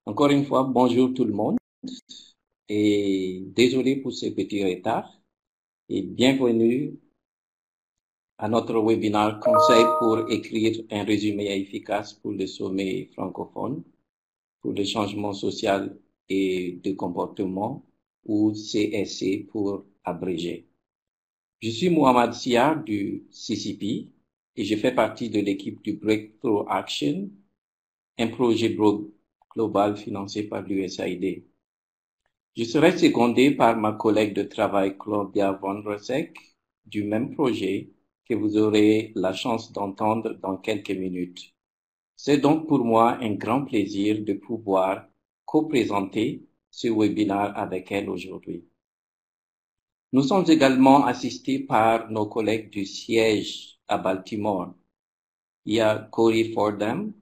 Encore une fois, bonjour tout le monde et désolé pour ce petit retard et bienvenue à notre webinaire Conseil pour écrire un résumé efficace pour le sommet francophone pour le changement social et de comportement ou CSC pour abréger. Je suis Mohamed Sia du CCP et je fais partie de l'équipe du Breakthrough Action, un projet global financé par l'USAID. Je serai secondé par ma collègue de travail Claudia Von Rosek du même projet que vous aurez la chance d'entendre dans quelques minutes. C'est donc pour moi un grand plaisir de pouvoir co-présenter ce webinaire avec elle aujourd'hui. Nous sommes également assistés par nos collègues du siège à Baltimore. Il y a Corey Fordham,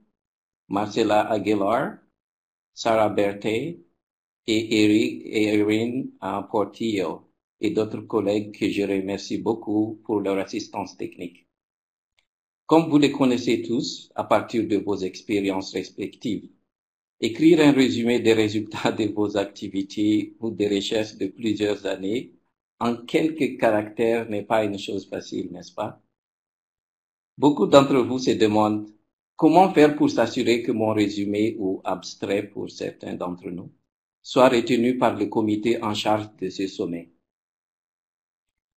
Marcela Aguilar, Sarah Berthet, et Erin Portillo et d'autres collègues que je remercie beaucoup pour leur assistance technique. Comme vous les connaissez tous à partir de vos expériences respectives, écrire un résumé des résultats de vos activités ou des recherches de plusieurs années en quelques caractères n'est pas une chose facile, n'est-ce pas? Beaucoup d'entre vous se demandent comment faire pour s'assurer que mon résumé ou abstrait pour certains d'entre nous soit retenu par le comité en charge de ce sommet.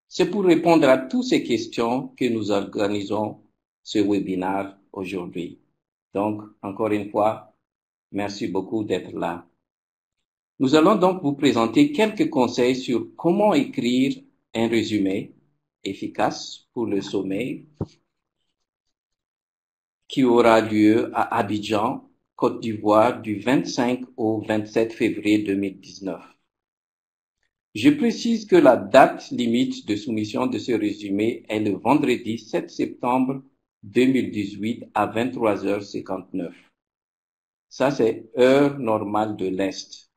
C'est pour répondre à toutes ces questions que nous organisons ce webinaire aujourd'hui. Donc, encore une fois, merci beaucoup d'être là. Nous allons donc vous présenter quelques conseils sur comment écrire un résumé efficace pour le sommet qui aura lieu à Abidjan, Côte d'Ivoire, du 25 au 27 février 2019. Je précise que la date limite de soumission de ce résumé est le vendredi 7 septembre 2018 à 23h59. Ça, c'est heure normale de l'Est,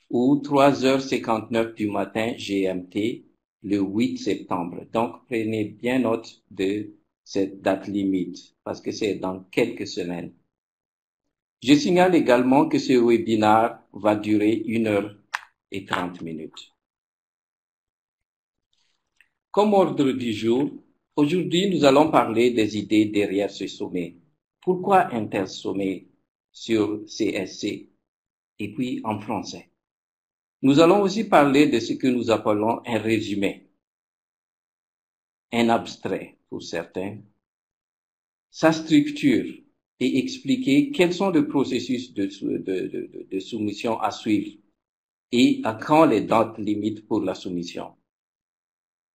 ou 3h59 du matin GMT, le 8 septembre. Donc, prenez bien note de cette date limite, parce que c'est dans quelques semaines. Je signale également que ce webinaire va durer 1h30. Comme ordre du jour, aujourd'hui nous allons parler des idées derrière ce sommet. Pourquoi un tel sommet sur CSC? Et puis en français. Nous allons aussi parler de ce que nous appelons un résumé, un abstrait pour certains, sa structure et expliquer quels sont les processus de soumission à suivre et à quand les dates limites pour la soumission.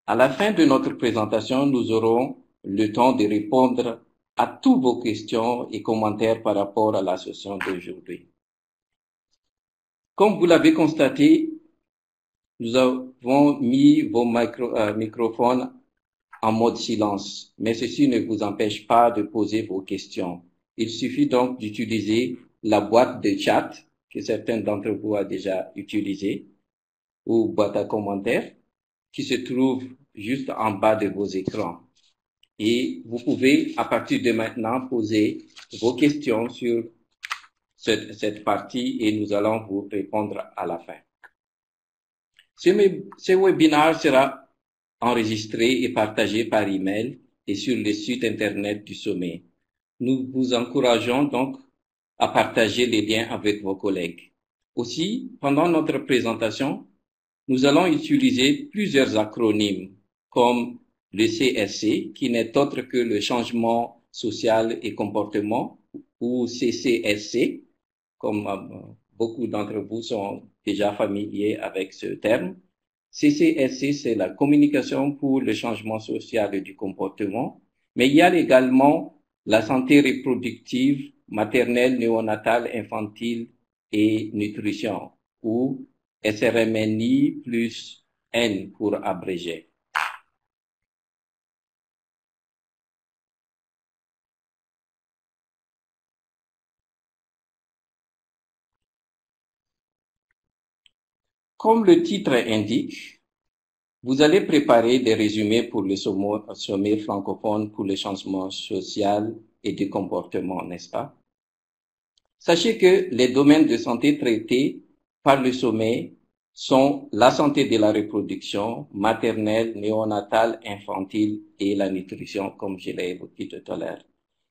À la fin de notre présentation, nous aurons le temps de répondre à toutes vos questions et commentaires par rapport à la session d'aujourd'hui. Comme vous l'avez constaté, nous avons mis vos microphones en mode silence, mais ceci ne vous empêche pas de poser vos questions. Il suffit donc d'utiliser la boîte de chat que certains d'entre vous ont déjà utilisée ou boîte à commentaires qui se trouve juste en bas de vos écrans. Et vous pouvez, à partir de maintenant, poser vos questions sur cette partie et nous allons vous répondre à la fin. Ce webinaire sera enregistré et partagé par email et sur le site internet du sommet. Nous vous encourageons donc à partager les liens avec vos collègues. Aussi, pendant notre présentation, nous allons utiliser plusieurs acronymes comme le CSC, qui n'est autre que le changement social et comportement, ou CCSC, comme beaucoup d'entre vous sont déjà familiers avec ce terme. CCSC, c'est la communication pour le changement social et du comportement, mais il y a également la santé reproductive, maternelle, néonatale, infantile et nutrition, ou SRMNI plus N pour abréger. Comme le titre indique, vous allez préparer des résumés pour le sommet francophone pour le changement social et du comportement, n'est-ce pas? Sachez que les domaines de santé traités par le sommet sont la santé de la reproduction, maternelle, néonatale, infantile et la nutrition, comme je l'ai évoqué tout à l'heure.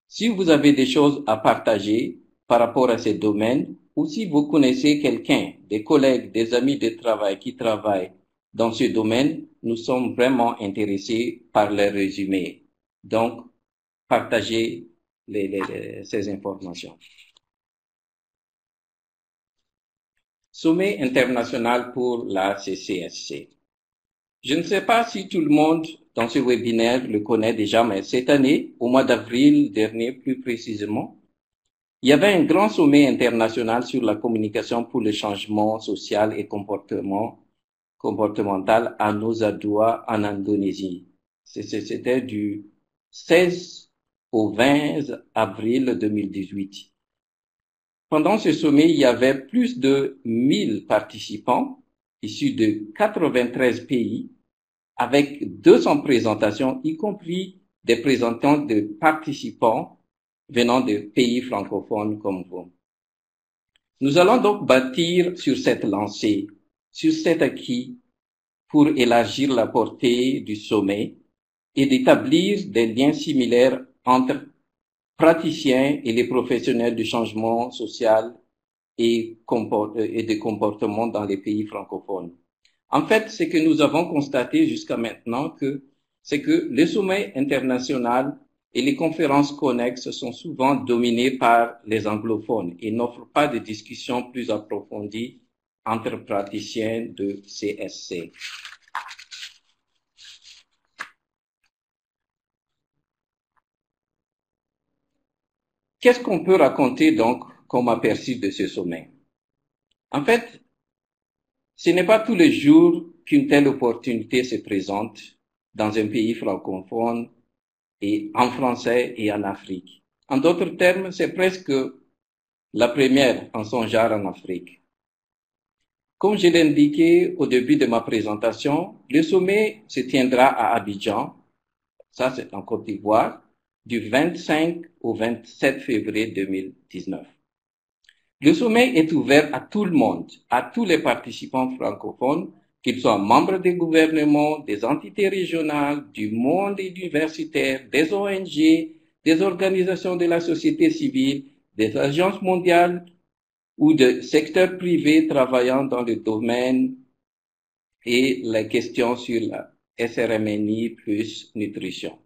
Si vous avez des choses à partager par rapport à ces domaines, ou si vous connaissez quelqu'un, des collègues, des amis de travail qui travaillent dans ce domaine, nous sommes vraiment intéressés par leur résumé. Donc, partagez ces informations. Sommet international pour la CCSC. Je ne sais pas si tout le monde dans ce webinaire le connaît déjà, mais cette année, au mois d'avril dernier plus précisément, il y avait un grand sommet international sur la communication pour le changement social et comportemental à Nusa Dua en Indonésie. C'était du 16 au 20 avril 2018. Pendant ce sommet, il y avait plus de 1000 participants issus de 93 pays avec 200 présentations, y compris des présentants de participants venant de pays francophones comme vous. Nous allons donc bâtir sur cette lancée, sur cet acquis pour élargir la portée du sommet et d'établir des liens similaires entre praticiens et les professionnels du changement social et de comportement dans les pays francophones. En fait, ce que nous avons constaté jusqu'à maintenant, c'est que les sommets internationaux et les conférences connexes sont souvent dominés par les anglophones et n'offrent pas de discussions plus approfondies entre praticiens de CSC. Qu'est-ce qu'on peut raconter donc comme aperçu de ce sommet? En fait, ce n'est pas tous les jours qu'une telle opportunité se présente dans un pays francophone et en français et en Afrique. En d'autres termes, c'est presque la première en son genre en Afrique. Comme je l'ai indiqué au début de ma présentation, le sommet se tiendra à Abidjan, ça c'est en Côte d'Ivoire, du 25 au 27 février 2019. Le sommet est ouvert à tout le monde, à tous les participants francophones, qu'ils soient membres des gouvernements, des entités régionales, du monde universitaire, des ONG, des organisations de la société civile, des agences mondiales ou de secteurs privés travaillant dans le domaine et les questions sur la SRMNI plus nutrition.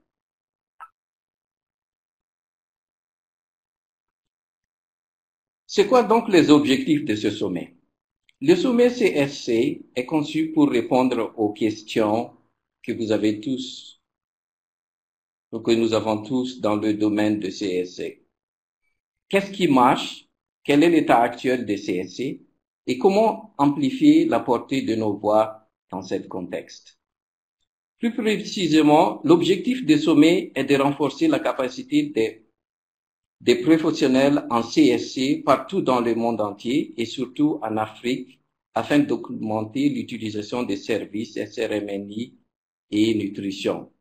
C'est quoi donc les objectifs de ce sommet? Le sommet CSC est conçu pour répondre aux questions que vous avez tous, ou que nous avons tous dans le domaine de CSC. Qu'est-ce qui marche? Quel est l'état actuel de CSC? Et comment amplifier la portée de nos voix dans ce contexte? Plus précisément, l'objectif du sommet est de renforcer la capacité des professionnels en CSC partout dans le monde entier et surtout en Afrique afin d'augmenter l'utilisation des services SRMNI et nutrition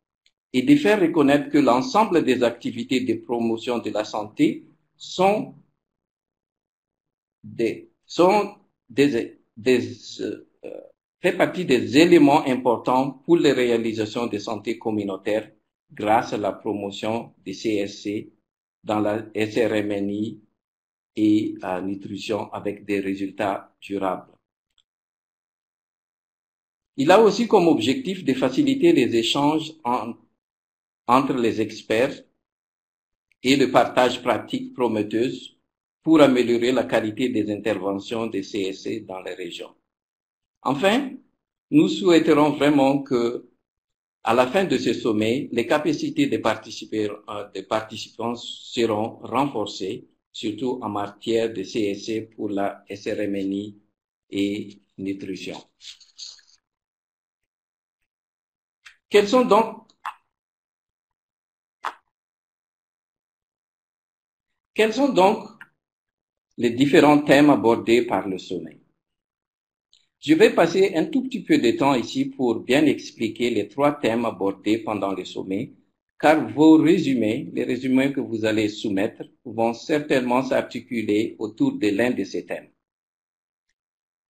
et de faire reconnaître que l'ensemble des activités de promotion de la santé fait partie des éléments importants pour les réalisations de santé communautaire grâce à la promotion des CSC dans la SRMNI et à nutrition avec des résultats durables. Il a aussi comme objectif de faciliter les échanges entre les experts et le partage pratique prometteuse pour améliorer la qualité des interventions des CSC dans les régions. Enfin, nous souhaiterons vraiment que, à la fin de ce sommet, les capacités des participants seront renforcées, surtout en matière de CSC pour la SRMNI et nutrition. Quels sont donc les différents thèmes abordés par le sommet? Je vais passer un tout petit peu de temps ici pour bien expliquer les 3 thèmes abordés pendant le sommet car vos résumés, les résumés que vous allez soumettre, vont certainement s'articuler autour de l'un de ces thèmes.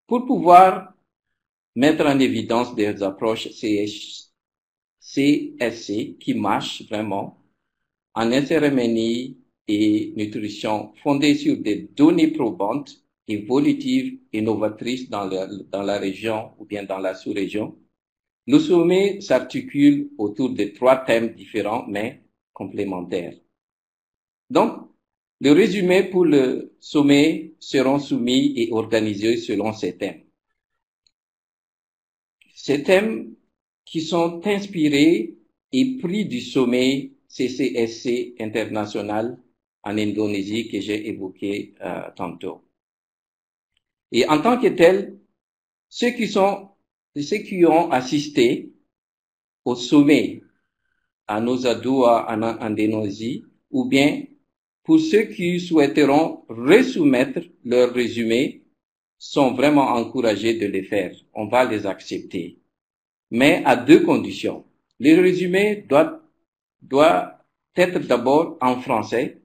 Pour pouvoir mettre en évidence des approches CSC qui marchent vraiment en cérémonie et nutrition fondées sur des données probantes, évolutives et novatrices dans la région ou bien dans la sous-région, le sommet s'articule autour de 3 thèmes différents mais complémentaires. Donc, le résumé pour le sommet seront soumis et organisés selon ces thèmes. Ces thèmes qui sont inspirés et pris du sommet CCSC international en Indonésie que j'ai évoqué tantôt. Et en tant que tels, ceux qui ont assisté au sommet à Nusa Dua en Indonésie, ou bien pour ceux qui souhaiteront resoumettre leur résumé, sont vraiment encouragés de le faire. On va les accepter. Mais à 2 conditions. Le résumé doit être d'abord en français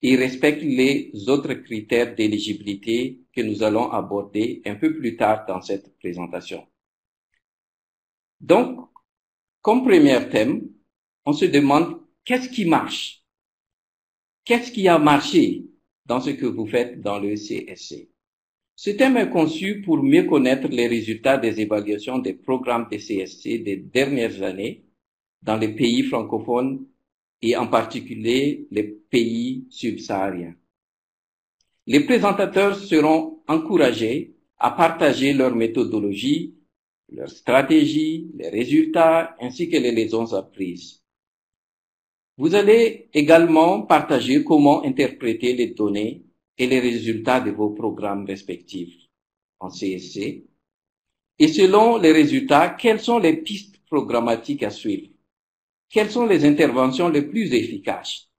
et respecte les autres critères d'éligibilité que nous allons aborder un peu plus tard dans cette présentation. Donc, comme premier thème, on se demande qu'est-ce qui marche? Qu'est-ce qui a marché dans ce que vous faites dans le CSC? Ce thème est conçu pour mieux connaître les résultats des évaluations des programmes de CSC des dernières années dans les pays francophones et en particulier les pays subsahariens. Les présentateurs seront encouragés à partager leur méthodologie, leur stratégie, les résultats ainsi que les leçons apprises. Vous allez également partager comment interpréter les données et les résultats de vos programmes respectifs en CSC. Et selon les résultats, quelles sont les pistes programmatiques à suivre? Quelles sont les interventions les plus efficaces?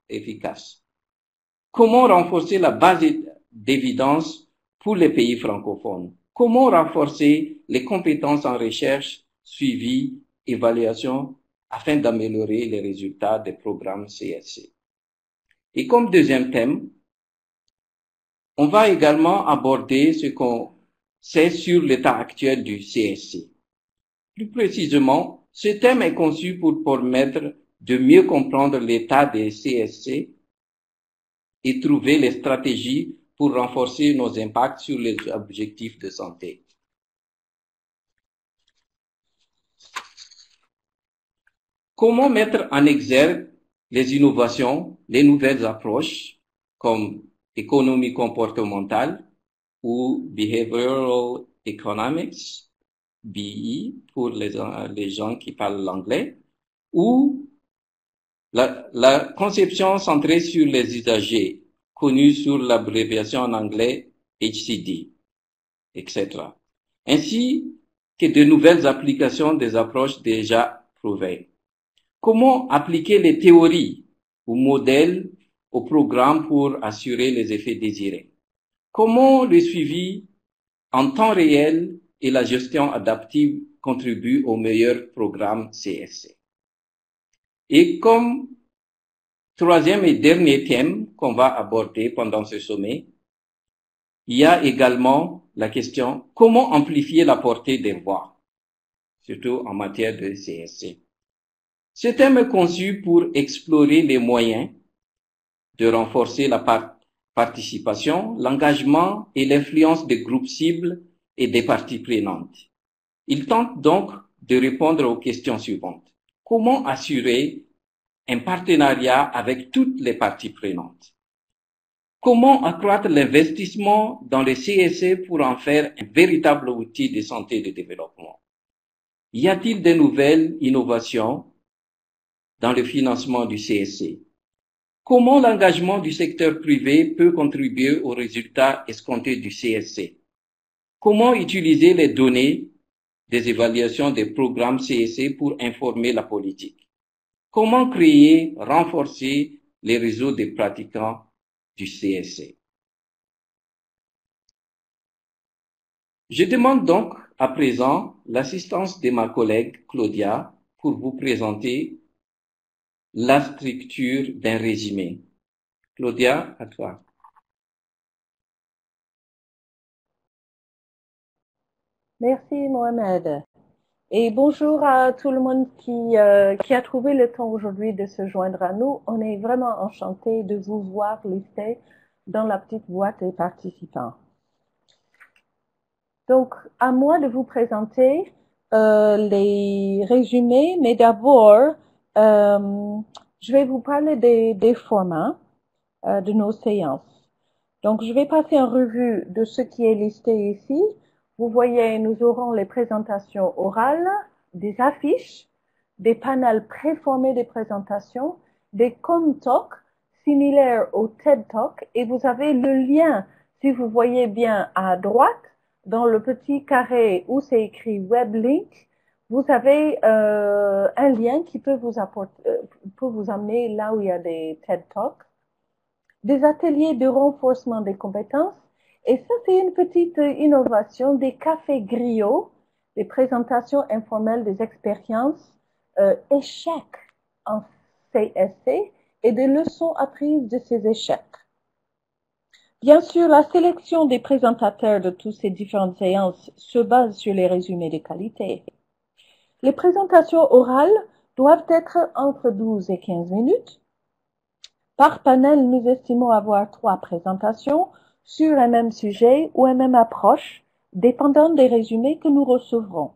Comment renforcer la base d'évidence pour les pays francophones? Comment renforcer les compétences en recherche, suivi, évaluation afin d'améliorer les résultats des programmes CSC? Et comme deuxième thème, on va également aborder ce qu'on sait sur l'état actuel du CSC. Plus précisément, ce thème est conçu pour permettre de mieux comprendre l'état des CSC et trouver les stratégies pour renforcer nos impacts sur les objectifs de santé. Comment mettre en exergue les innovations, les nouvelles approches comme économie comportementale ou behavioral economics, BE pour les gens qui parlent l'anglais, ou la conception centrée sur les usagers, connue sous l'abréviation en anglais HCD, etc. Ainsi que de nouvelles applications des approches déjà prouvées. Comment appliquer les théories ou modèles au programme pour assurer les effets désirés? Comment le suivi en temps réel et la gestion adaptive contribuent au meilleur programme CSC? Et comme troisième et dernier thème qu'on va aborder pendant ce sommet, il y a également la question comment amplifier la portée des voix, surtout en matière de CSC. Ce thème est conçu pour explorer les moyens de renforcer la participation, l'engagement et l'influence des groupes cibles et des parties prenantes. Il tente donc de répondre aux questions suivantes. Comment assurer un partenariat avec toutes les parties prenantes? Comment accroître l'investissement dans les CSC pour en faire un véritable outil de santé et de développement? Y a-t-il de nouvelles innovations dans le financement du CSC? Comment l'engagement du secteur privé peut contribuer aux résultats escomptés du CSC? Comment utiliser les données des évaluations des programmes CSC pour informer la politique? Comment créer, renforcer les réseaux des pratiquants du CSC? Je demande donc à présent l'assistance de ma collègue Claudia pour vous présenter la structure d'un résumé. Claudia, à toi. Merci Mohamed. Et bonjour à tout le monde qui a trouvé le temps aujourd'hui de se joindre à nous. On est vraiment enchanté de vous voir listés dans la petite boîte des participants. Donc, à moi de vous présenter les résumés, mais d'abord, je vais vous parler des formats de nos séances. Donc, je vais passer en revue de ce qui est listé ici. Vous voyez, nous aurons les présentations orales, des affiches, des panels préformés de présentations, des com-talks similaires au TED Talk, et vous avez le lien, si vous voyez bien à droite, dans le petit carré où c'est écrit Web Link, vous avez un lien qui peut vous amener là où il y a des TED Talks, des ateliers de renforcement des compétences. Et ça, c'est une petite innovation des cafés griots, des présentations informelles des expériences échecs en CSC et des leçons apprises de ces échecs. Bien sûr, la sélection des présentateurs de toutes ces différentes séances se base sur les résumés de qualité. Les présentations orales doivent être entre 12 et 15 minutes. Par panel, nous estimons avoir 3 présentations sur un même sujet ou une même approche, dépendant des résumés que nous recevrons.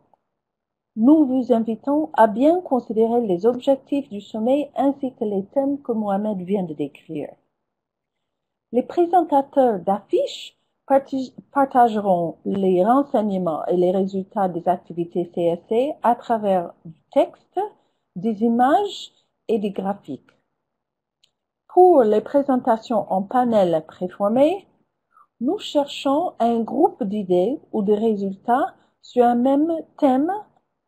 Nous vous invitons à bien considérer les objectifs du sommet ainsi que les thèmes que Mohamed vient de décrire. Les présentateurs d'affiches partageront les renseignements et les résultats des activités CSC à travers du texte, des images et des graphiques. Pour les présentations en panel préformé, nous cherchons un groupe d'idées ou de résultats sur un même thème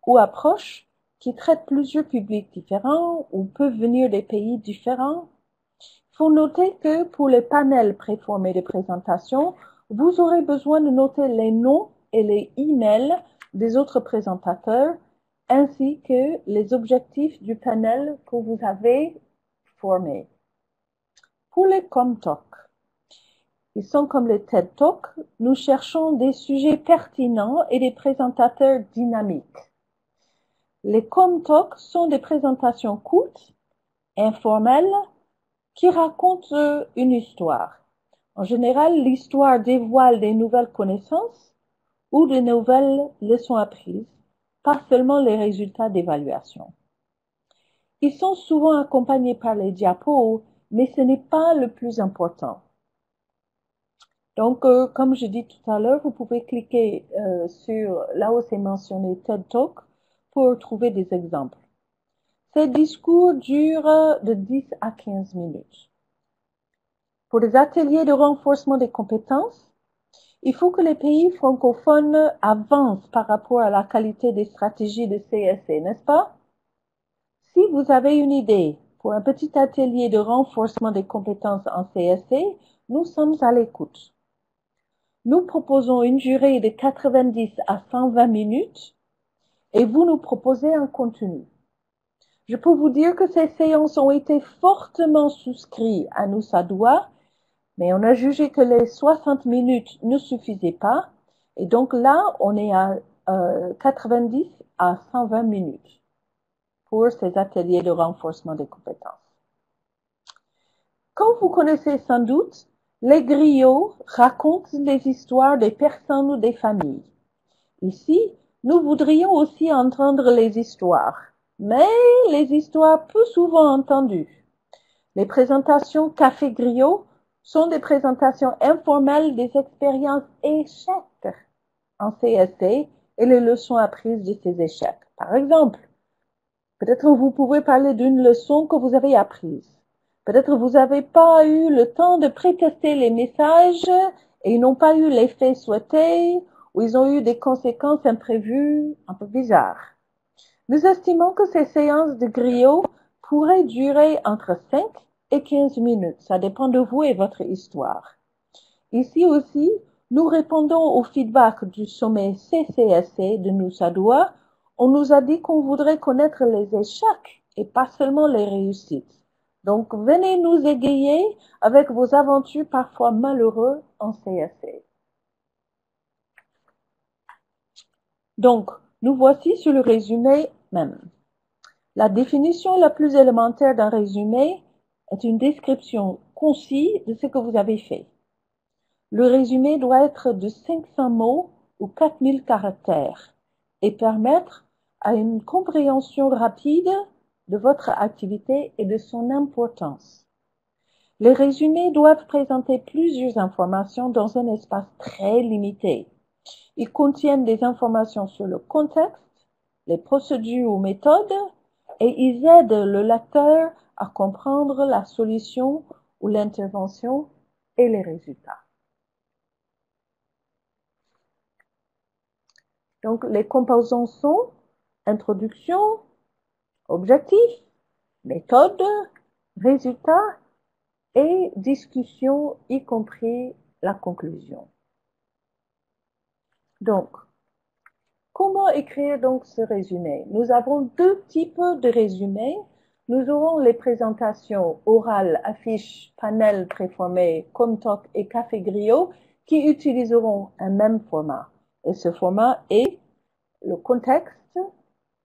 ou approche qui traite plusieurs publics différents ou peuvent venir des pays différents. Il faut noter que pour les panels préformés de présentation, vous aurez besoin de noter les noms et les emails des autres présentateurs ainsi que les objectifs du panel que vous avez formé. Pour les com-talks, ils sont comme les TED Talks, nous cherchons des sujets pertinents et des présentateurs dynamiques. Les com-talks sont des présentations courtes, informelles, qui racontent une histoire. En général, l'histoire dévoile des nouvelles connaissances ou de nouvelles leçons apprises, pas seulement les résultats d'évaluation. Ils sont souvent accompagnés par les diapos, mais ce n'est pas le plus important. Donc, comme je dis tout à l'heure, vous pouvez cliquer sur là où c'est mentionné TED Talk pour trouver des exemples. Ces discours durent de 10 à 15 minutes. Pour les ateliers de renforcement des compétences, il faut que les pays francophones avancent par rapport à la qualité des stratégies de CSC, n'est-ce pas? Si vous avez une idée pour un petit atelier de renforcement des compétences en CSC, nous sommes à l'écoute. Nous proposons une durée de 90 à 120 minutes et vous nous proposez un contenu. Je peux vous dire que ces séances ont été fortement souscrites à nous Sadoua, mais on a jugé que les 60 minutes ne suffisaient pas et donc là, on est à 90 à 120 minutes pour ces ateliers de renforcement des compétences. Comme vous connaissez sans doute, les griots racontent les histoires des personnes ou des familles. Ici, nous voudrions aussi entendre les histoires, mais les histoires peu souvent entendues. Les présentations Café Griot sont des présentations informelles des expériences échecs en CSC et les leçons apprises de ces échecs. Par exemple, peut-être vous pouvez parler d'une leçon que vous avez apprise. Peut-être vous n'avez pas eu le temps de pré-tester les messages et ils n'ont pas eu l'effet souhaité ou ils ont eu des conséquences imprévues un peu bizarres. Nous estimons que ces séances de griot pourraient durer entre 5 et 15 minutes. Ça dépend de vous et votre histoire. Ici aussi, nous répondons au feedback du sommet CCSC de Nusa Dua. On nous a dit qu'on voudrait connaître les échecs et pas seulement les réussites. Donc, venez nous égayer avec vos aventures parfois maléreuses en CSC. Donc, nous voici sur le résumé même. La définition la plus élémentaire d'un résumé est une description concise de ce que vous avez fait. Le résumé doit être de 500 mots ou 4000 caractères et permettre à une compréhension rapide de votre activité et de son importance. Les résumés doivent présenter plusieurs informations dans un espace très limité. Ils contiennent des informations sur le contexte, les procédures ou méthodes, et ils aident le lecteur à comprendre la solution ou l'intervention et les résultats. Donc, les composants sont introduction, objectif, méthode, résultat et discussion, y compris la conclusion. Donc, comment écrire donc ce résumé? Nous avons deux types de résumés. Nous aurons les présentations orales, affiches, panels préformés, Comtalk et Café Griot qui utiliseront un même format. Et ce format est le contexte,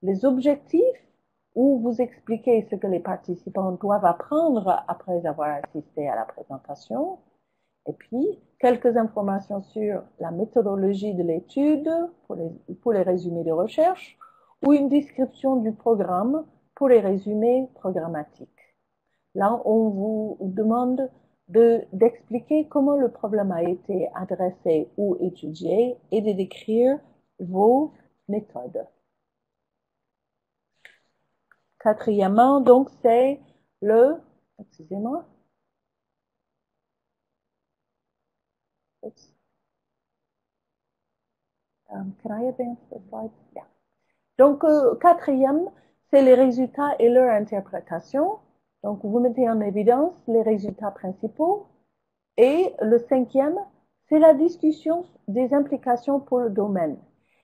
les objectifs, où vous expliquez ce que les participants doivent apprendre après avoir assisté à la présentation, et puis quelques informations sur la méthodologie de l'étude pour les résumés de recherche, ou une description du programme pour les résumés programmatiques. Là, on vous demande d'expliquer comment le problème a été adressé ou étudié et de décrire vos méthodes. Quatrièmement, donc, c'est le, excusez-moi, can I advance the slide? Yeah. Donc, quatrième, c'est les résultats et leur interprétation. Donc, vous mettez en évidence les résultats principaux. Et le cinquième, c'est la discussion des implications pour le domaine.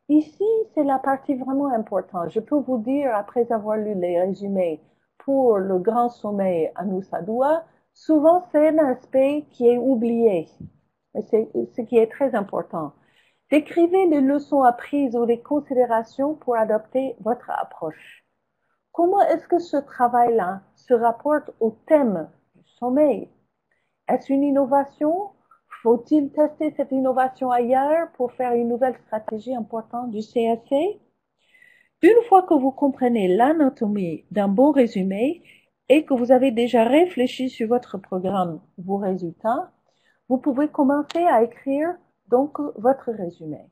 Ici, c'est la partie vraiment importante. Je peux vous dire, après avoir lu les résumés pour le grand sommet à Nusa Dua, souvent c'est un aspect qui est oublié. C'est ce qui est très important. Décrivez les leçons apprises ou les considérations pour adopter votre approche. Comment est-ce que ce travail-là se rapporte au thème du sommet? Est-ce une innovation? Faut-il tester cette innovation ailleurs pour faire une nouvelle stratégie importante du CSC? Une fois que vous comprenez l'anatomie d'un bon résumé et que vous avez déjà réfléchi sur votre programme, vos résultats, vous pouvez commencer à écrire donc votre résumé.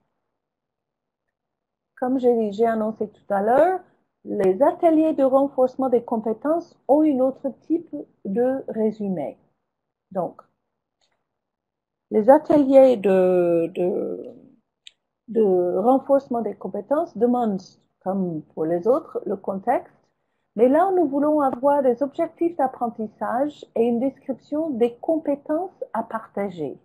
Comme j'ai annoncé tout à l'heure, les ateliers de renforcement des compétences ont un autre type de résumé. Donc, les ateliers de renforcement des compétences demandent, comme pour les autres, le contexte. Mais là, nous voulons avoir des objectifs d'apprentissage et une description des compétences à partager.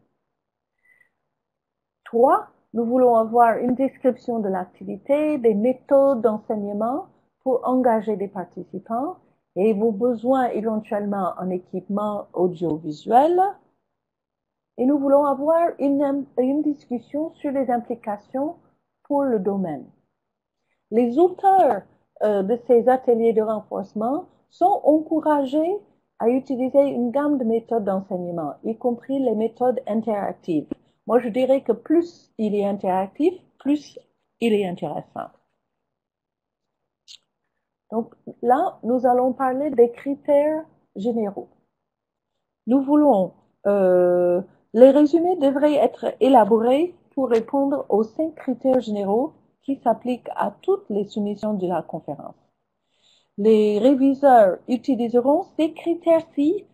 3, nous voulons avoir une description de l'activité, des méthodes d'enseignement pour engager des participants et vos besoins éventuellement en équipement audiovisuel. Et nous voulons avoir une discussion sur les implications pour le domaine. Les auteurs de ces ateliers de renforcement sont encouragés à utiliser une gamme de méthodes d'enseignement, y compris les méthodes interactives. Moi, je dirais que plus il est interactif, plus il est intéressant. Donc là, nous allons parler des critères généraux. Nous voulons les résumés devraient être élaborés pour répondre aux 5 critères généraux qui s'appliquent à toutes les soumissions de la conférence. Les réviseurs utiliseront ces critères-ci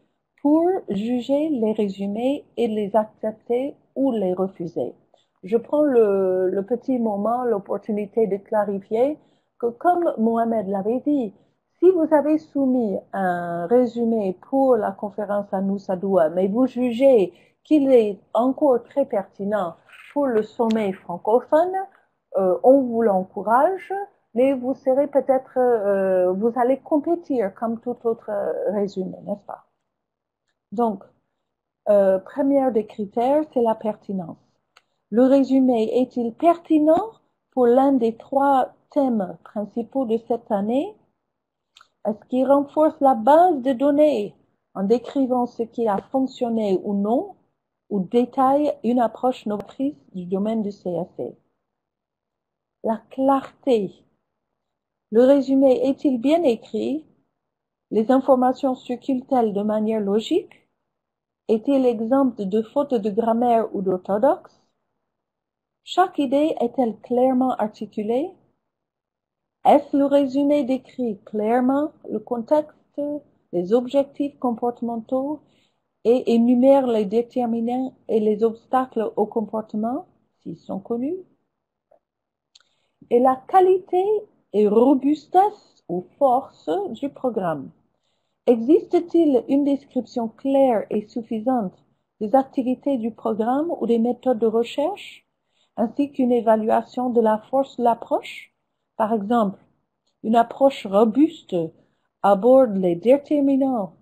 pour juger les résumés et les accepter ou les refuser. Je prends le petit moment, l'opportunité de clarifier que, comme Mohamed l'avait dit, si vous avez soumis un résumé pour la conférence à Nusa Dua, mais vous jugez qu'il est encore très pertinent pour le sommet francophone, on vous l'encourage mais vous serez peut-être, vous allez compétir comme tout autre résumé, n'est-ce pas? Donc, premier des critères, c'est la pertinence. Le résumé est-il pertinent pour l'un des 3 thèmes principaux de cette année? Est-ce qu'il renforce la base de données en décrivant ce qui a fonctionné ou non, ou détaille une approche novatrice du domaine du CAC? La clarté. Le résumé est-il bien écrit? Les informations circulent-elles de manière logique? Est-il exempt de fautes de grammaire ou d'orthodoxe? Chaque idée est-elle clairement articulée? Est-ce le résumé décrit clairement le contexte, les objectifs comportementaux et énumère les déterminants et les obstacles au comportement, s'ils sont connus? Et la qualité et robustesse ou force du programme. Existe-t-il une description claire et suffisante des activités du programme ou des méthodes de recherche, ainsi qu'une évaluation de la force de l'approche? Par exemple, une approche robuste aborde les déterminants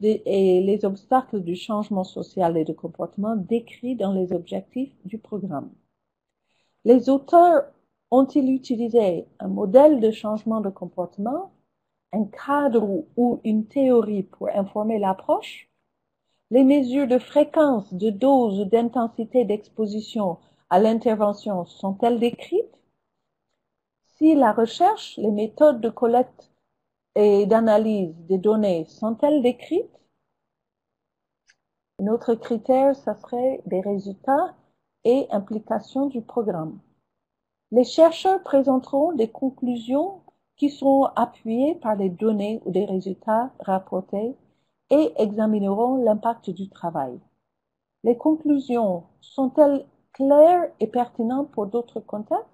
et les obstacles du changement social et de comportement décrits dans les objectifs du programme. Les auteurs ont-ils utilisé un modèle de changement de comportement, un cadre ou une théorie pour informer l'approche? Les mesures de fréquence, de dose ou d'intensité d'exposition à l'intervention sont-elles décrites? Si la recherche, les méthodes de collecte et d'analyse des données sont-elles décrites? Un autre critère, ce serait des résultats et implications du programme. Les chercheurs présenteront des conclusions qui seront appuyées par les données ou des résultats rapportés et examineront l'impact du travail. Les conclusions sont-elles claires et pertinentes pour d'autres contextes?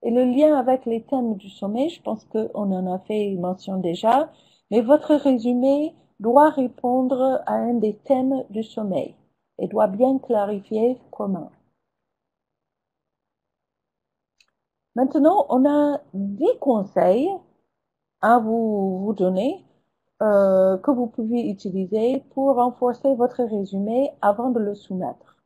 Et le lien avec les thèmes du sommet, je pense qu'on en a fait mention déjà, mais votre résumé doit répondre à un des thèmes du sommet et doit bien clarifier comment. Maintenant, on a 10 conseils à vous donner que vous pouvez utiliser pour renforcer votre résumé avant de le soumettre.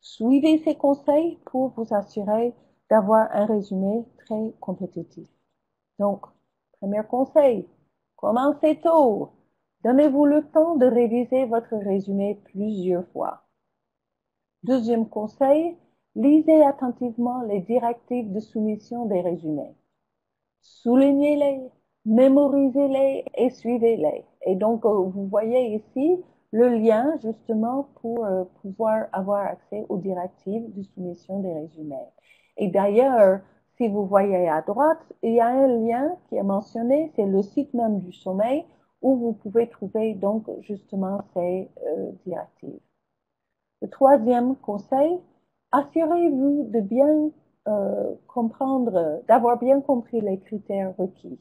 Suivez ces conseils pour vous assurer d'avoir un résumé très compétitif. Donc, premier conseil, commencez tôt. Donnez-vous le temps de réviser votre résumé plusieurs fois. Deuxième conseil, lisez attentivement les directives de soumission des résumés. Soulignez-les, mémorisez-les et suivez-les. Et donc, vous voyez ici le lien justement pour pouvoir avoir accès aux directives de soumission des résumés. Et d'ailleurs, si vous voyez à droite, il y a un lien qui est mentionné, c'est le site même du sommet où vous pouvez trouver donc justement ces directives. Le troisième conseil, assurez-vous de bien comprendre, d'avoir bien compris les critères requis.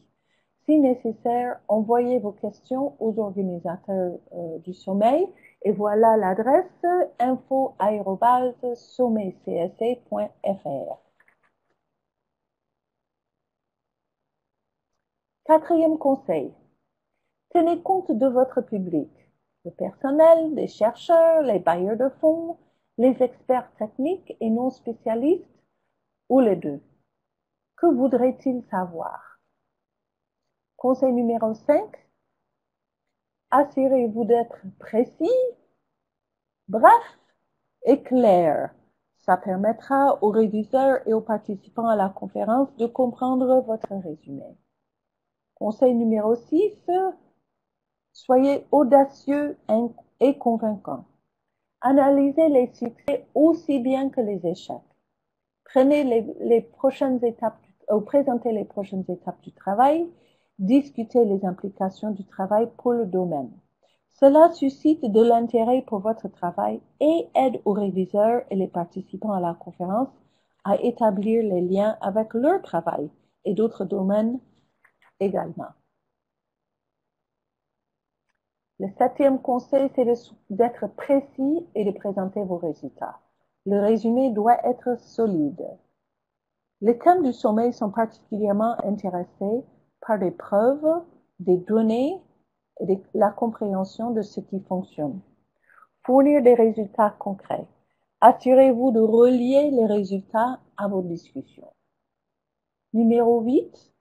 Si nécessaire, envoyez vos questions aux organisateurs du sommet et voilà l'adresse info@sommetcsc.fr. Quatrième conseil, tenez compte de votre public, le personnel, les chercheurs, les bailleurs de fonds, les experts techniques et non spécialistes, ou les deux. Que voudraient-ils savoir? Conseil numéro 5, assurez-vous d'être précis, bref et clair. Ça permettra aux réviseurs et aux participants à la conférence de comprendre votre résumé. Conseil numéro 6, soyez audacieux et convaincant. Analysez les succès aussi bien que les échecs. Prenez les prochaines étapes, présentez les prochaines étapes du travail, discutez les implications du travail pour le domaine. Cela suscite de l'intérêt pour votre travail et aide aux réviseurs et les participants à la conférence à établir les liens avec leur travail et d'autres domaines également. Le septième conseil, c'est d'être précis et de présenter vos résultats. Le résumé doit être solide. Les thèmes du sommeil sont particulièrement intéressés par des preuves, des données et la compréhension de ce qui fonctionne. Fournir des résultats concrets. Assurez-vous de relier les résultats à vos discussions. Numéro 8.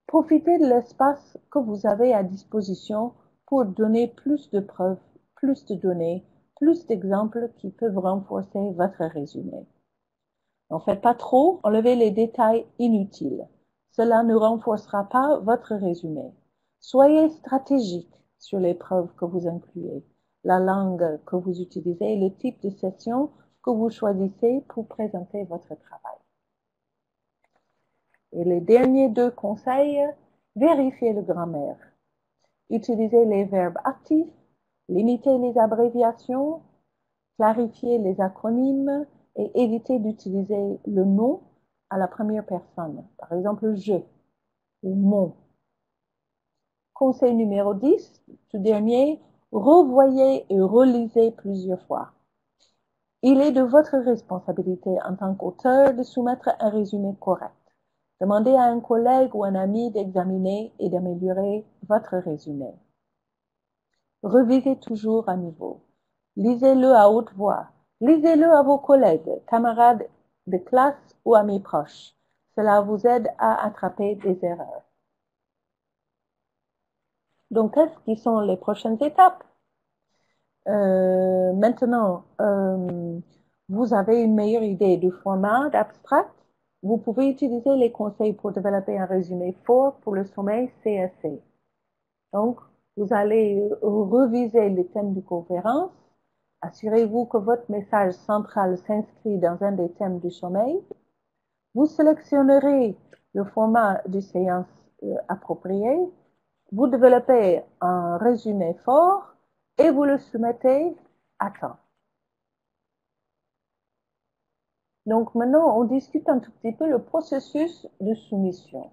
Profitez de l'espace que vous avez à disposition pour donner plus de preuves, plus de données, plus d'exemples qui peuvent renforcer votre résumé. N'en faites pas trop, enlevez les détails inutiles. Cela ne renforcera pas votre résumé. Soyez stratégique sur les preuves que vous incluez, la langue que vous utilisez et le type de session que vous choisissez pour présenter votre travail. Et les derniers 2 conseils, vérifiez le grammaire. Utilisez les verbes actifs, limitez les abréviations, clarifiez les acronymes et évitez d'utiliser le nom à la première personne. Par exemple, je ou mon. Conseil numéro 10, tout dernier, revoyez et relisez plusieurs fois. Il est de votre responsabilité en tant qu'auteur de soumettre un résumé correct. Demandez à un collègue ou un ami d'examiner et d'améliorer votre résumé. Revisez toujours à nouveau. Lisez-le à haute voix. Lisez-le à vos collègues, camarades de classe ou amis proches. Cela vous aide à attraper des erreurs. Donc, qu'est-ce qui sont les prochaines étapes? Maintenant, vous avez une meilleure idée du format d'abstract. Vous pouvez utiliser les conseils pour développer un résumé fort pour le sommeil CSC. Donc, vous allez reviser les thèmes de conférence. Assurez-vous que votre message central s'inscrit dans un des thèmes du sommeil. Vous sélectionnerez le format de séance approprié. Vous développez un résumé fort et vous le soumettez à temps. Donc maintenant, on discute un tout petit peu le processus de soumission.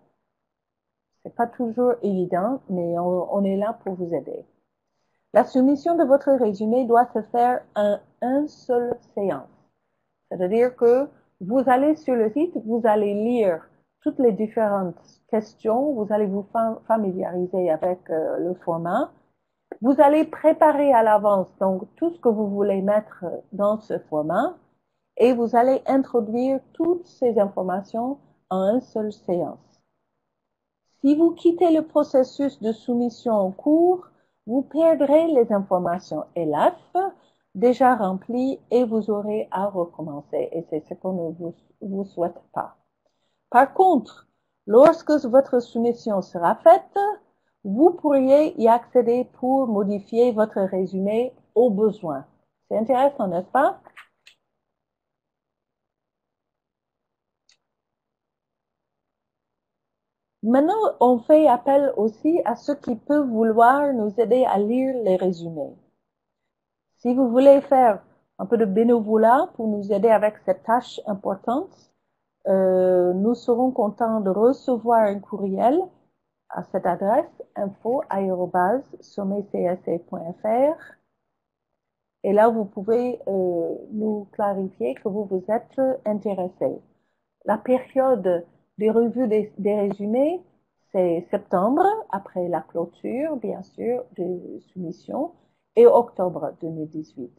C'est pas toujours évident, mais on est là pour vous aider. La soumission de votre résumé doit se faire en une seule séance. C'est-à-dire que vous allez sur le site, vous allez lire toutes les différentes questions, vous allez vous familiariser avec le format. Vous allez préparer à l'avance donc tout ce que vous voulez mettre dans ce format et vous allez introduire toutes ces informations en une seule séance. Si vous quittez le processus de soumission en cours, vous perdrez les informations hélas déjà remplies et vous aurez à recommencer et c'est ce qu'on ne vous souhaite pas. Par contre, lorsque votre soumission sera faite, vous pourriez y accéder pour modifier votre résumé au besoin. C'est intéressant, n'est-ce pas? Maintenant, on fait appel aussi à ceux qui peuvent vouloir nous aider à lire les résumés. Si vous voulez faire un peu de bénévolat pour nous aider avec cette tâche importante, nous serons contents de recevoir un courriel à cette adresse info@sommeilcsc.fr et là vous pouvez nous clarifier que vous vous êtes intéressé. La période des revues des résumés, c'est septembre, après la clôture, bien sûr, de soumission, et octobre 2018.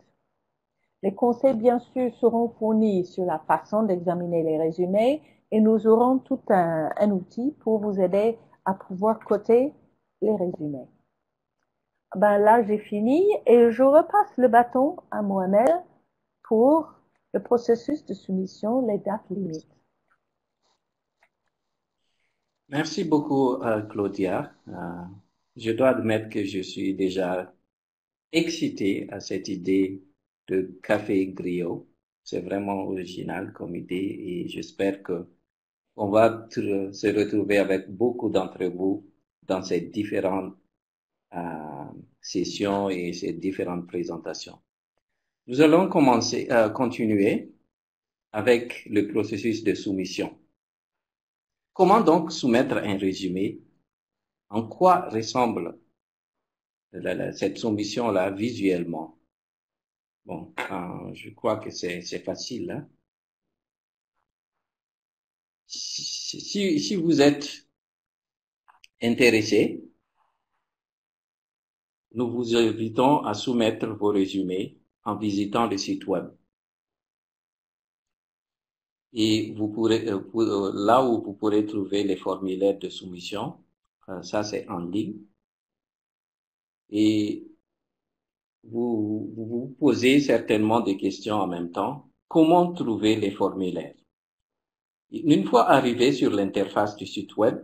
Les conseils, bien sûr, seront fournis sur la façon d'examiner les résumés et nous aurons tout un outil pour vous aider à pouvoir coter les résumés. Ben là, j'ai fini et je repasse le bâton à Mohamed pour le processus de soumission, les dates limites. Merci beaucoup, Claudia. Je dois admettre que je suis déjà excité à cette idée de café griot. C'est vraiment original comme idée et j'espère que on va se retrouver avec beaucoup d'entre vous dans ces différentes sessions et ces différentes présentations. Nous allons continuer avec le processus de soumission. Comment donc soumettre un résumé? En quoi ressemble cette soumission-là visuellement? Bon, je crois que c'est facile, hein? Si vous êtes intéressé, nous vous invitons à soumettre vos résumés en visitant le site web. Et vous pourrez, là où vous pourrez trouver les formulaires de soumission, ça c'est en ligne. Et vous posez certainement des questions en même temps. Comment trouver les formulaires? Une fois arrivé sur l'interface du site web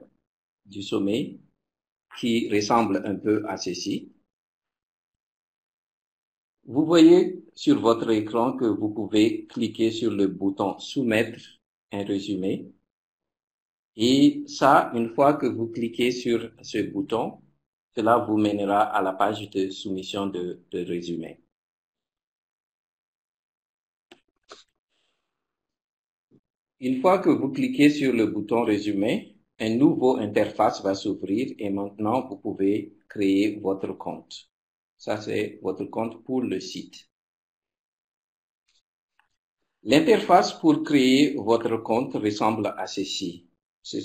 du sommet, qui ressemble un peu à ceci, vous voyez sur votre écran que vous pouvez cliquer sur le bouton soumettre un résumé. Et ça, une fois que vous cliquez sur ce bouton, cela vous mènera à la page de soumission de résumé. Une fois que vous cliquez sur le bouton résumé, un nouveau interface va s'ouvrir et maintenant vous pouvez créer votre compte. Ça, c'est votre compte pour le site. L'interface pour créer votre compte ressemble à ceci. Sur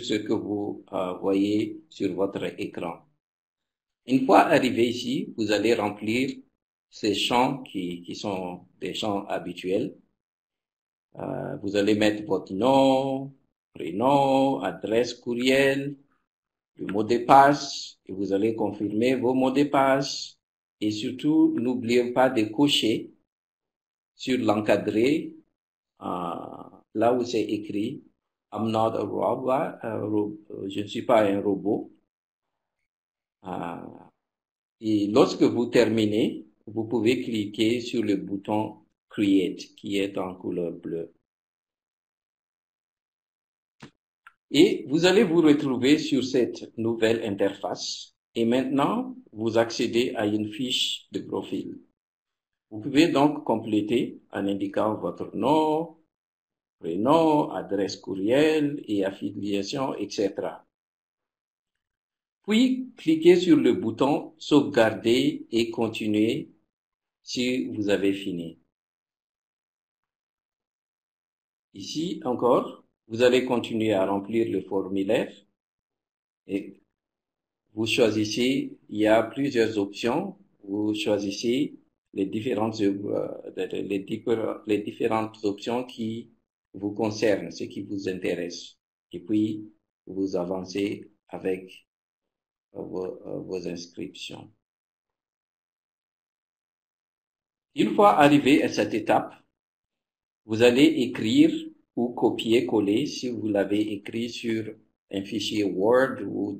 ce que vous voyez sur votre écran. Une fois arrivé ici, vous allez remplir ces champs qui sont des champs habituels. Vous allez mettre votre nom, prénom, adresse, courriel, le mot de passe, et vous allez confirmer vos mots de passe. Et surtout, n'oubliez pas de cocher sur l'encadré, là où c'est écrit I'm not a robot, je ne suis pas un robot. Et lorsque vous terminez, vous pouvez cliquer sur le bouton Create qui est en couleur bleue. Et vous allez vous retrouver sur cette nouvelle interface. Et maintenant, vous accédez à une fiche de profil. Vous pouvez donc compléter en indiquant votre nom, prénom, adresse courriel et affiliation, etc. Puis, cliquez sur le bouton Sauvegarder et continuer si vous avez fini. Ici encore, vous allez continuer à remplir le formulaire et vous choisissez, il y a plusieurs options, vous choisissez les différentes options qui vous concernent, ce qui vous intéresse. Et puis, vous avancez avec vos inscriptions. Une fois arrivé à cette étape, vous allez écrire ou copier-coller si vous l'avez écrit sur un fichier Word ou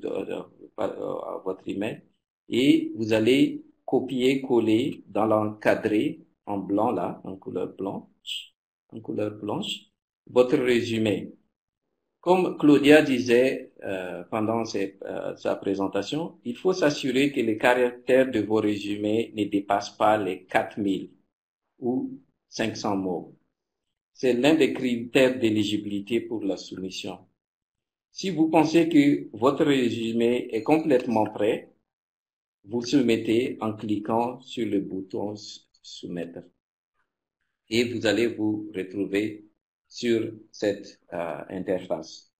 votre email, et vous allez copier-coller dans l'encadré en blanc là, en couleur blanche, votre résumé. Comme Claudia disait pendant sa présentation, il faut s'assurer que les caractères de vos résumés ne dépassent pas les 4000 ou 500 mots. C'est l'un des critères d'éligibilité pour la soumission. Si vous pensez que votre résumé est complètement prêt, vous soumettez en cliquant sur le bouton soumettre. Et vous allez vous retrouver sur cette interface.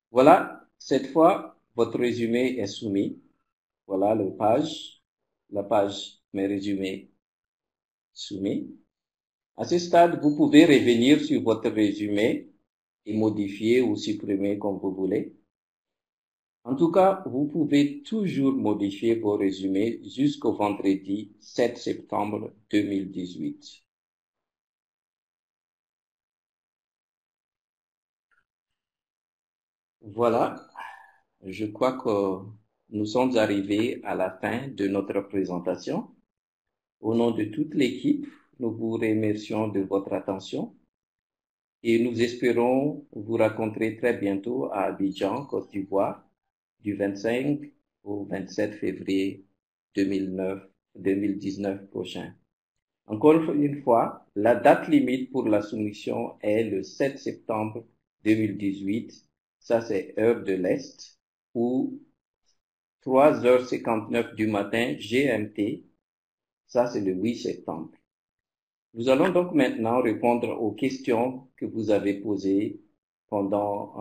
Voilà, cette fois, votre résumé est soumis. Voilà la page Mes résumés soumis. À ce stade, vous pouvez revenir sur votre résumé et modifier ou supprimer comme vous voulez. En tout cas, vous pouvez toujours modifier vos résumés jusqu'au vendredi 7 septembre 2018. Voilà, je crois que nous sommes arrivés à la fin de notre présentation. Au nom de toute l'équipe, nous vous remercions de votre attention et nous espérons vous rencontrer très bientôt à Abidjan, Côte d'Ivoire, du 25 au 27 février 2019 prochain. Encore une fois, la date limite pour la soumission est le 7 septembre 2018. Ça, c'est heure de l'Est, ou 3h59 du matin GMT. Ça, c'est le 8 septembre. Nous allons donc maintenant répondre aux questions que vous avez posées pendant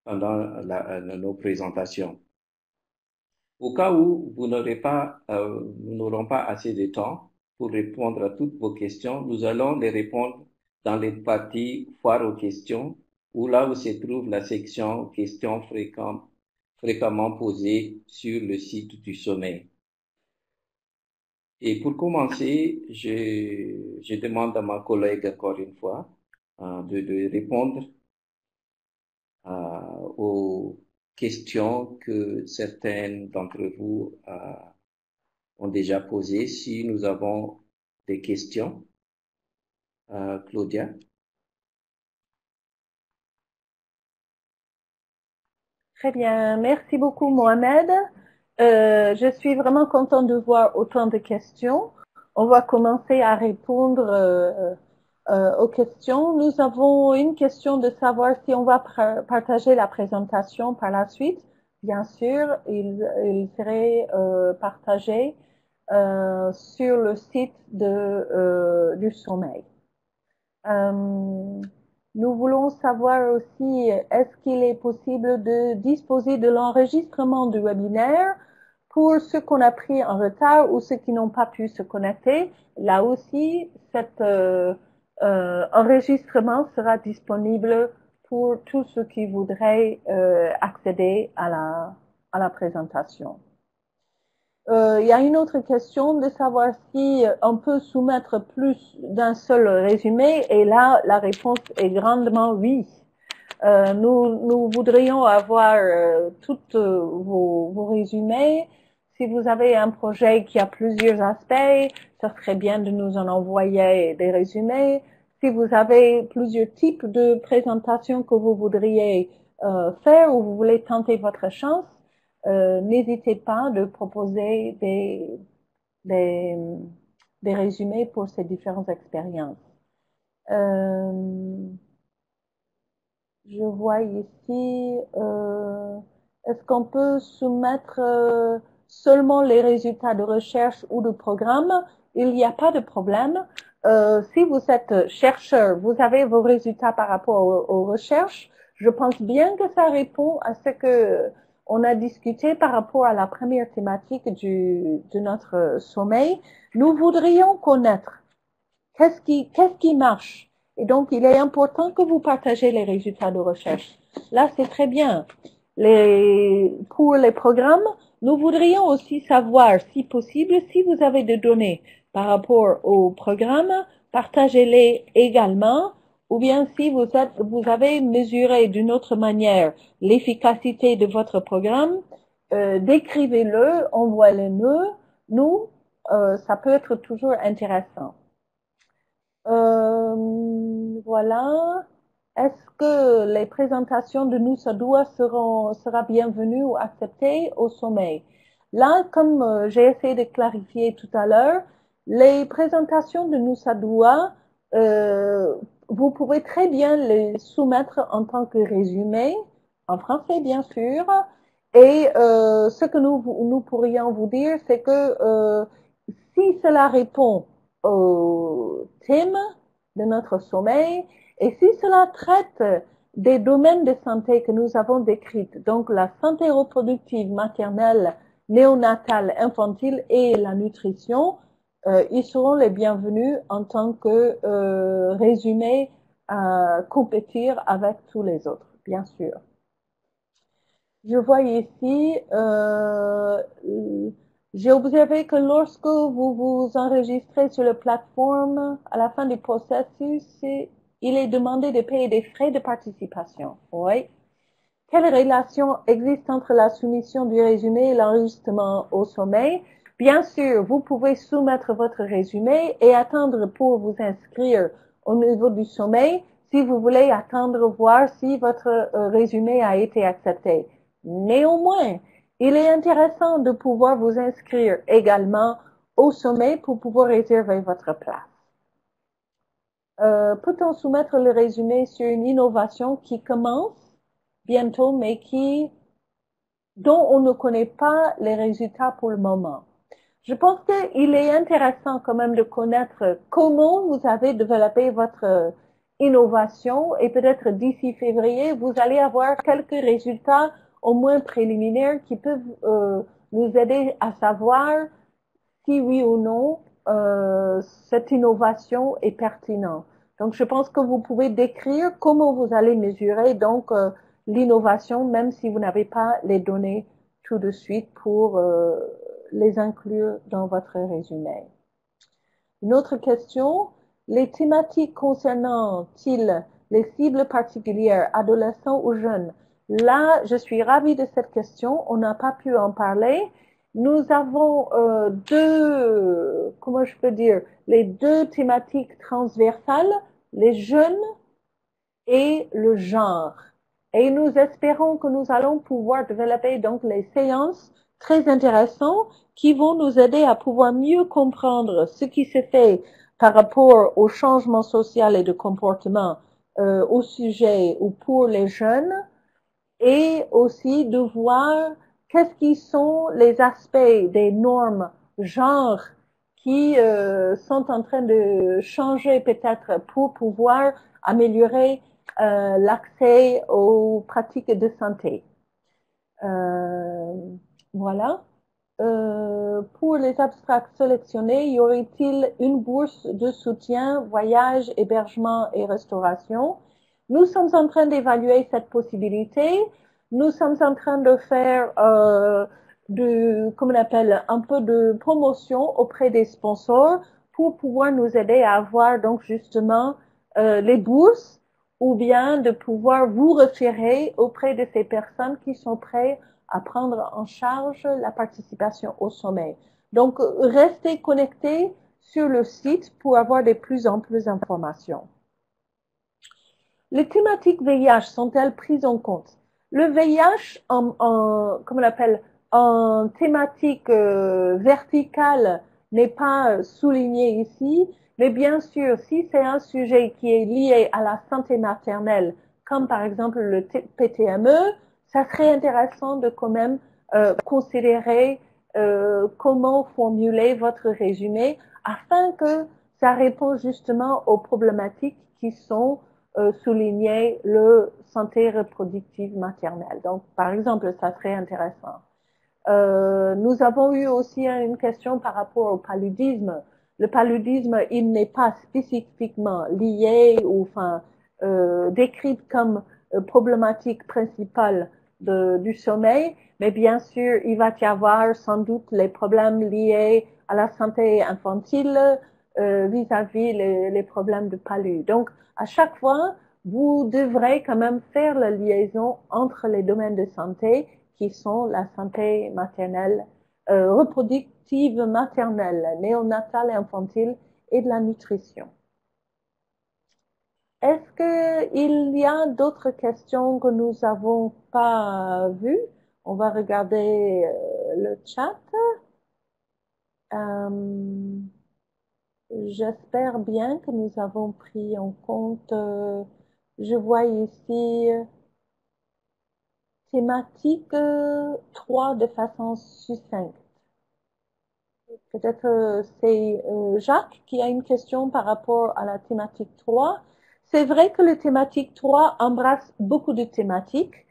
nos présentations. Au cas où nous n'aurons pas assez de temps pour répondre à toutes vos questions, nous allons les répondre dans les parties foire aux questions, ou là où se trouve la section questions fréquemment posées sur le site du sommet. Et pour commencer, je demande à ma collègue encore une fois de répondre aux questions que certains d'entre vous ont déjà posées. Si nous avons des questions, Claudia. Très bien, merci beaucoup Mohamed. Je suis vraiment contente de voir autant de questions. On va commencer à répondre aux questions. Nous avons une question de savoir si on va partager la présentation par la suite. Bien sûr, il serait partagé sur le site du sommet. Nous voulons savoir aussi, est-ce qu'il est possible de disposer de l'enregistrement du webinaire pour ceux qu'on a pris en retard ou ceux qui n'ont pas pu se connecter. Là aussi, cet enregistrement sera disponible pour tous ceux qui voudraient accéder à la présentation. Il y a une autre question de savoir si on peut soumettre plus d'un seul résumé, et là, la réponse est grandement oui. Nous voudrions avoir toutes vos résumés. Si vous avez un projet qui a plusieurs aspects, ça serait bien de nous en envoyer des résumés. Si vous avez plusieurs types de présentations que vous voudriez faire ou vous voulez tenter votre chance, n'hésitez pas de proposer des résumés pour ces différentes expériences. Je vois ici, est-ce qu'on peut soumettre seulement les résultats de recherche ou de programme? Il n'y a pas de problème. Si vous êtes chercheur, vous avez vos résultats par rapport aux recherches. Je pense bien que ça répond à ce que on a discuté par rapport à la première thématique de notre sommet. Nous voudrions connaître qu'est-ce qui marche. Et donc, il est important que vous partagez les résultats de recherche. Là, c'est très bien. Pour les programmes, nous voudrions aussi savoir, si possible, si vous avez des données par rapport au programme, partagez-les également. Ou bien si vous avez mesuré d'une autre manière l'efficacité de votre programme, décrivez-le, envoyez-le-nous. Ça peut être toujours intéressant. Voilà. Est-ce que les présentations de Nusa Dua sera bienvenues ou acceptées au sommet? Là, comme j'ai essayé de clarifier tout à l'heure, les présentations de Nusa Dua, vous pouvez très bien les soumettre en tant que résumé, en français bien sûr. Et ce que nous pourrions vous dire, c'est que si cela répond au thème de notre sommet, et si cela traite des domaines de santé que nous avons décrits, donc la santé reproductive maternelle, néonatale, infantile et la nutrition, ils seront les bienvenus en tant que résumé à compétir avec tous les autres, bien sûr. Je vois ici, j'ai observé que lorsque vous vous enregistrez sur la plateforme, à la fin du processus, il est demandé de payer des frais de participation. Oui. Quelle relation existe entre la soumission du résumé et l'enregistrement au sommet? Bien sûr, vous pouvez soumettre votre résumé et attendre pour vous inscrire au niveau du sommet si vous voulez attendre voir si votre résumé a été accepté. Néanmoins, il est intéressant de pouvoir vous inscrire également au sommet pour pouvoir réserver votre place. Peut-on soumettre le résumé sur une innovation qui commence bientôt, mais dont on ne connaît pas les résultats pour le moment? Je pense qu'il est intéressant quand même de connaître comment vous avez développé votre innovation et peut-être d'ici février, vous allez avoir quelques résultats au moins préliminaires qui peuvent nous aider à savoir si oui ou non cette innovation est pertinente. Donc, je pense que vous pouvez décrire comment vous allez mesurer donc l'innovation, même si vous n'avez pas les données tout de suite pour les inclure dans votre résumé. Une autre question, les thématiques concernant-ils les cibles particulières, adolescents ou jeunes? Là, je suis ravie de cette question, on n'a pas pu en parler. Nous avons comment je peux dire, les deux thématiques transversales, les jeunes et le genre. Et nous espérons que nous allons pouvoir développer donc les séances très intéressantes qui vont nous aider à pouvoir mieux comprendre ce qui se fait par rapport au changement social et de comportement au sujet ou pour les jeunes, et aussi de voir qu'est-ce qui sont les aspects des normes genre qui sont en train de changer peut-être pour pouvoir améliorer l'accès aux pratiques de santé. Voilà. Pour les abstracts sélectionnés, y aurait-il une bourse de soutien, voyage, hébergement et restauration? Nous sommes en train d'évaluer cette possibilité. Nous sommes en train de faire comment on appelle, un peu de promotion auprès des sponsors pour pouvoir nous aider à avoir donc justement les bourses ou bien de pouvoir vous référer auprès de ces personnes qui sont prêtes à prendre en charge la participation au sommet. Donc, restez connectés sur le site pour avoir de plus en plus d'informations. Les thématiques VIH sont-elles prises en compte? Le VIH, comment on appelle, en thématique verticale n'est pas souligné ici, mais bien sûr, si c'est un sujet qui est lié à la santé maternelle, comme par exemple le PTME, ça serait intéressant de quand même considérer comment formuler votre résumé afin que ça réponde justement aux problématiques qui sont souligner le santé reproductive maternelle. Donc, par exemple, ça serait intéressant. Nous avons eu aussi une question par rapport au paludisme. Le paludisme, il n'est pas spécifiquement lié ou enfin décrit comme problématique principale du sommeil, mais bien sûr, il va y avoir sans doute les problèmes liés à la santé infantile vis-à-vis les problèmes de palud. Donc, à chaque fois, vous devrez quand même faire la liaison entre les domaines de santé qui sont la santé maternelle, reproductive maternelle, néonatale et infantile et de la nutrition. Est-ce qu'il y a d'autres questions que nous n'avons pas vues? On va regarder le chat. J'espère bien que nous avons pris en compte, je vois ici, thématique 3 de façon succincte. Peut-être c'est Jacques qui a une question par rapport à la thématique 3. C'est vrai que la thématique 3 embrasse beaucoup de thématiques,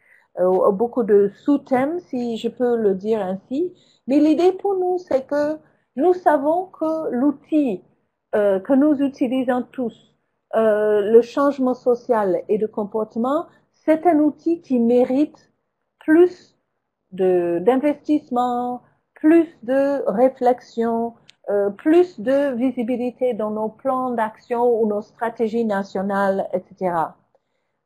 beaucoup de sous-thèmes, si je peux le dire ainsi. Mais l'idée pour nous, c'est que nous savons que l'outil que nous utilisons tous, le changement social et de comportement, c'est un outil qui mérite plus d'investissement, plus de réflexion, plus de visibilité dans nos plans d'action ou nos stratégies nationales, etc.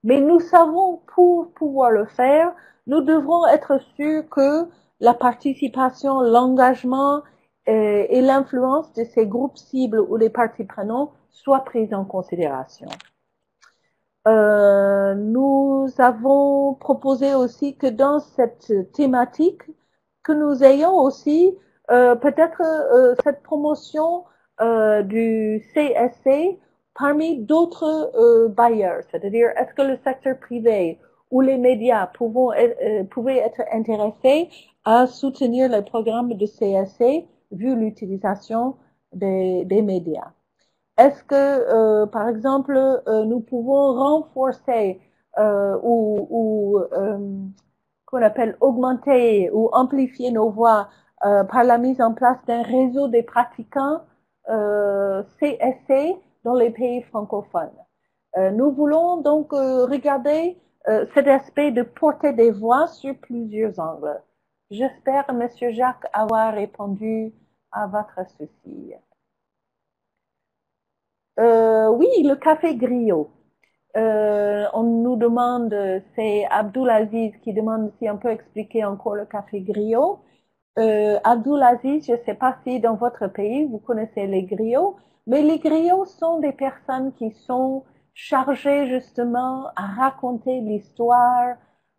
Mais nous savons, pour pouvoir le faire, nous devrons être sûrs que la participation, l'engagement et l'influence de ces groupes cibles ou les parties prenantes soient prises en considération. Nous avons proposé aussi que dans cette thématique, que nous ayons aussi peut-être cette promotion du CSC parmi d'autres bailleurs, c'est-à-dire est-ce que le secteur privé ou les médias pouvaient être intéressés à soutenir le programme de CSC vu l'utilisation des médias. Est-ce que, par exemple, nous pouvons renforcer qu'on appelle augmenter ou amplifier nos voix par la mise en place d'un réseau des pratiquants CSC dans les pays francophones. Nous voulons donc regarder cet aspect de porter des voix sur plusieurs angles. J'espère, Monsieur Jacques, avoir répondu à votre souci. Oui, le café griot. On nous demande, c'est Abdulaziz qui demande si on peut expliquer encore le café griot. Abdulaziz, je ne sais pas si dans votre pays vous connaissez les griots, mais les griots sont des personnes qui sont chargées justement à raconter l'histoire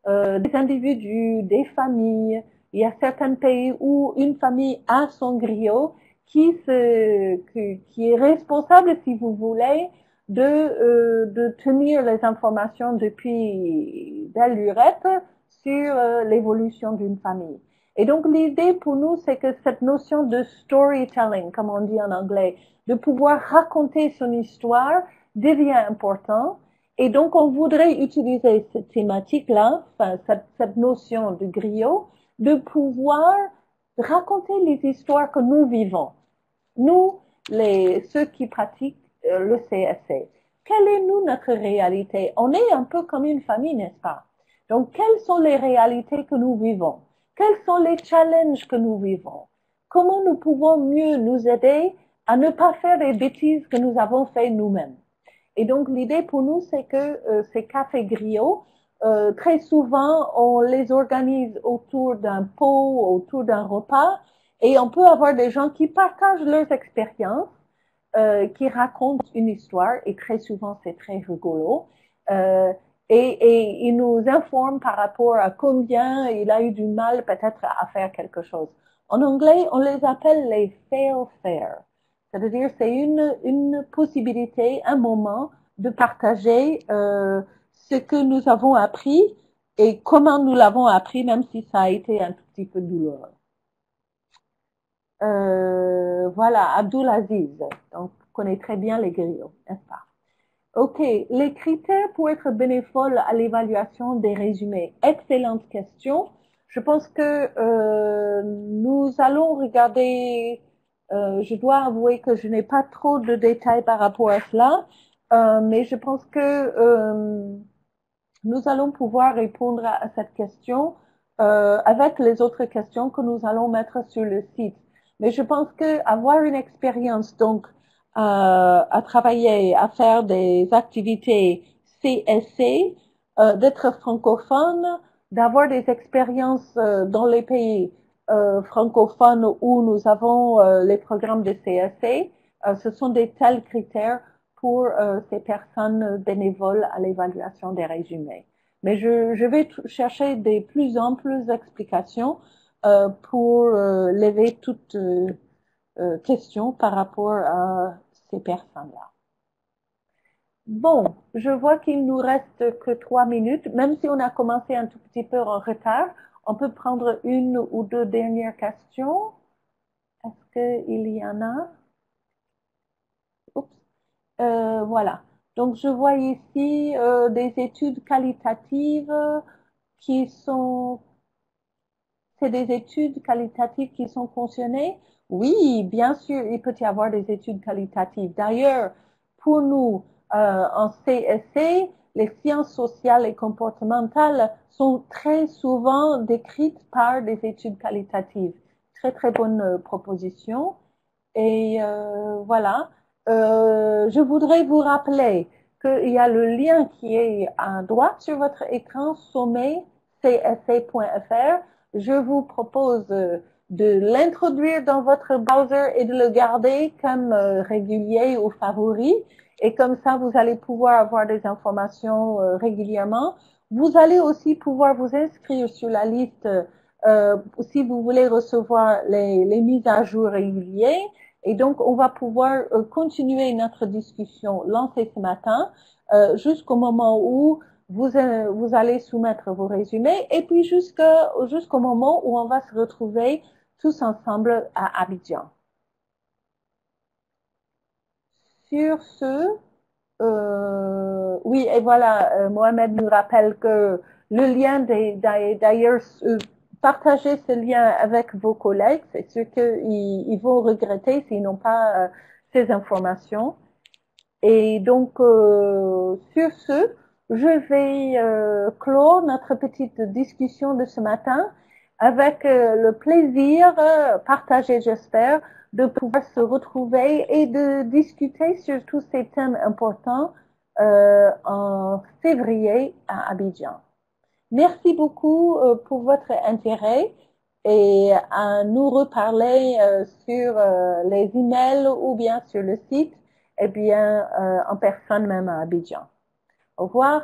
des individus, des familles. Il y a certains pays où une famille a son griot qui est responsable, si vous voulez, de tenir les informations depuis belle lurette sur l'évolution d'une famille. Et donc l'idée pour nous, c'est que cette notion de storytelling, comme on dit en anglais, de pouvoir raconter son histoire devient important. Et donc on voudrait utiliser cette thématique-là, enfin cette notion de griot, de pouvoir raconter les histoires que nous vivons. Nous, ceux qui pratiquent le CSC. Quelle est nous notre réalité? On est un peu comme une famille, n'est-ce pas? Donc quelles sont les réalités que nous vivons? Quels sont les challenges que nous vivons? Comment nous pouvons mieux nous aider à ne pas faire les bêtises que nous avons fait nous-mêmes? Et donc, l'idée pour nous, c'est que ces cafés griots, très souvent, on les organise autour d'un pot, autour d'un repas, et on peut avoir des gens qui partagent leurs expériences, qui racontent une histoire, et très souvent, c'est très rigolo. Et il nous informe par rapport à combien il a eu du mal peut-être à faire quelque chose. En anglais, on les appelle les fail-fare. C'est-à-dire, c'est une possibilité, un moment de partager ce que nous avons appris et comment nous l'avons appris, même si ça a été un tout petit peu douloureux. Voilà, Abdulaziz, donc connaît très bien les griots, n'est-ce pas? Ok, les critères pour être bénévole à l'évaluation des résumés. Excellente question. Je pense que nous allons regarder, je dois avouer que je n'ai pas trop de détails par rapport à cela, mais je pense que nous allons pouvoir répondre à cette question avec les autres questions que nous allons mettre sur le site. Mais je pense que avoir une expérience, donc, à travailler, à faire des activités CSC, d'être francophone, d'avoir des expériences dans les pays francophones où nous avons les programmes de CSC, ce sont des tels critères pour ces personnes bénévoles à l'évaluation des résumés. Mais je vais chercher des plus amples explications pour lever toute question par rapport à ces personnes-là. Bon, je vois qu'il nous reste que 3 minutes. Même si on a commencé un tout petit peu en retard, on peut prendre une ou deux dernières questions. Est-ce qu'il y en a? Oups. Voilà. Donc, je vois ici des études qualitatives qui sont... C'est des études qualitatives qui sont fonctionnées? Oui, bien sûr, il peut y avoir des études qualitatives. D'ailleurs, pour nous, en CSC, les sciences sociales et comportementales sont très souvent décrites par des études qualitatives. Très, très bonne proposition. Et voilà. Je voudrais vous rappeler qu'il y a le lien qui est à droite sur votre écran, sommet csc.fr. Je vous propose de l'introduire dans votre browser et de le garder comme régulier ou favori. Et comme ça, vous allez pouvoir avoir des informations régulièrement. Vous allez aussi pouvoir vous inscrire sur la liste si vous voulez recevoir les mises à jour régulières. Et donc, on va pouvoir continuer notre discussion lancée ce matin jusqu'au moment où vous allez soumettre vos résumés et puis jusqu'au moment où on va se retrouver tous ensemble à Abidjan. Sur ce, oui, et voilà, Mohamed nous rappelle que le lien d'ailleurs, partagez ce lien avec vos collègues, c'est sûr qu'ils vont regretter s'ils n'ont pas ces informations. Et donc, sur ce, je vais clore notre petite discussion de ce matin avec le plaisir partagé, j'espère, de pouvoir se retrouver et de discuter sur tous ces thèmes importants en février à Abidjan. Merci beaucoup pour votre intérêt et à nous reparler sur les emails ou bien sur le site, et bien en personne même à Abidjan. Au revoir.